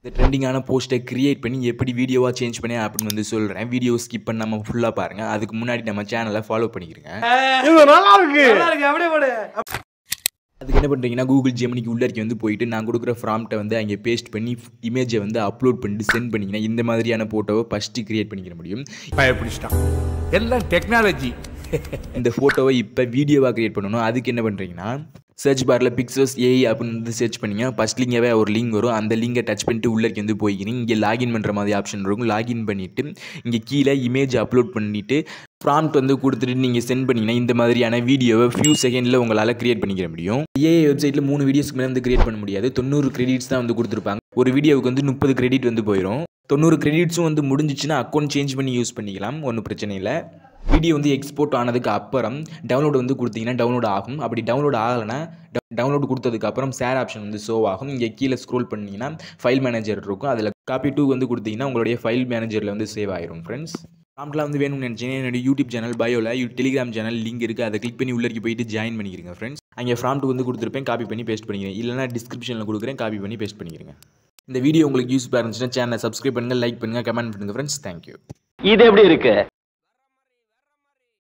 இந்த ட்ரெண்டிங்கான போஸ்ட்டை கிரியேட் பண்ணி எப்படி வீடியோவாக சேஞ்ச் பண்ணி அப்படின்னு வந்து சொல்கிறேன். வீடியோ ஸ்கிப் பண்ணாமல் ஃபுல்லாக பாருங்கள். அதுக்கு முன்னாடி நம்ம சேனலை ஃபாலோ பண்ணிக்கிறங்க. அதுக்கு என்ன பண்ணுறீங்கன்னா, கூகுள் ஜெமினிக்கு உள்ளே வந்து போயிட்டு நான் கொடுக்குற ப்ராம்ப்ட்டை வந்து அங்கே பேஸ்ட் பண்ணி இமேஜை வந்து அப்லோட் பண்ணிட்டு சென்ட் பண்ணிங்கன்னா இந்த மாதிரியான ஃபோட்டோவை ஃபஸ்ட்டு கிரியேட் பண்ணிக்கிற முடியும். பயப்பிடிச்சிட்டான் எல்லாம் டெக்னாலஜி. இந்த ஃபோட்டோவை இப்போ வீடியோவாக கிரியேட் பண்ணணும். அதுக்கு என்ன பண்ணுறீங்கன்னா, சர்ச் பாரில் பிக்சர்ஸ் ஏஐ அப்படின்னு வந்து சர்ச் பண்ணிங்க. ஃபஸ்ட் லிங்காகவே ஒரு லிங்க் வரும். அந்த லிங்கை டச் பண்ணிட்டு உள்ளே வந்து போய்க்கிறீங்க. இங்கே லாகின் பண்ணுற மாதிரி ஆப்ஷன் இருக்கும். லாகின் பண்ணிவிட்டு இங்கே கீழே இமேஜ் அப்லோட் பண்ணிவிட்டு ப்ராம்ப்ட் வந்து கொடுத்துட்டு நீங்கள் சென்ட் பண்ணிங்கன்னா இந்த மாதிரியான வீடியோவை ஃபியூ செகண்டில் உங்களால் கிரியேட் பண்ணிக்கிற முடியும். ஏஐ வெப்சைட்டில் 3 வீடியோஸ்க்கு மேலே வந்து கிரியேட் பண்ண முடியாது. 90 கிரெடிட்ஸ் தான் வந்து கொடுத்துருப்பாங்க. ஒரு வீடியோவுக்கு வந்து 30 கிரெடிட் வந்து போயிடும். 90 கிரெடிட்ஸும் வந்து முடிஞ்சிச்சுன்னா அக்கௌண்ட் சேஞ்ச் பண்ணி யூஸ் பண்ணிக்கலாம். ஒன்றும் பிரச்சனை இல்லை. வீடியோ வந்து எக்ஸ்போர்ட் ஆனதுக்கு அப்புறம் டவுன்லோட் வந்து கொடுத்தீங்கன்னா டவுன்லோட் ஆகும். அப்படி டவுன்லோட் ஆகலைன்னா டவுன்லோட் கொடுத்ததுக்கப்புறம் ஷேர் ஆப்ஷன் வந்து ஷோ ஆகும். இங்கே கீழே ஸ்க்ரோல் பண்ணிங்கன்னா ஃபைல் மேனேஜர் இருக்கும். அதில் காப்பி டூ வந்து கொடுத்தீங்கன்னா உங்களுடைய ஃபைல் மேனேஜரில் வந்து சேவ் ஆயிரும். ஃப்ரெண்ட்ஸ், ப்ராம்ப்ட்லாம் வந்து வேணும்னு நினச்சிங்கன்னா என்னுடைய யூடியூப் சேனல் பயோவில் டெலிகிராம் சேனல் லிங்க் இருக்குது. அதை கிளிக் பண்ணி உள்ளே போயிட்டு ஜாயின் பண்ணிக்கிறீங்க. ஃப்ரெண்ட்ஸ், அங்கே ப்ராம்ப்ட் வந்து கொடுத்துருப்பேன். காப்பி பண்ணி பேஸ்ட் பண்ணிக்கிறேன். இல்லைனா டிஸ்கிரிப்ஷனில் கொடுக்குறேன். காப்பி பண்ணி பேஸ்ட் பண்ணிக்கிறேங்க. இந்த வீடியோ உங்களுக்கு யூஸ்ஃபுல்லாக இருந்துச்சுன்னா சேனலை சப்ஸ்கிரைப் பண்ணுங்கள், லைக் பண்ணுங்கள், கமெண்ட் பண்ணுங்கள். Friends, thank you. இது எப்படி இருக்கு?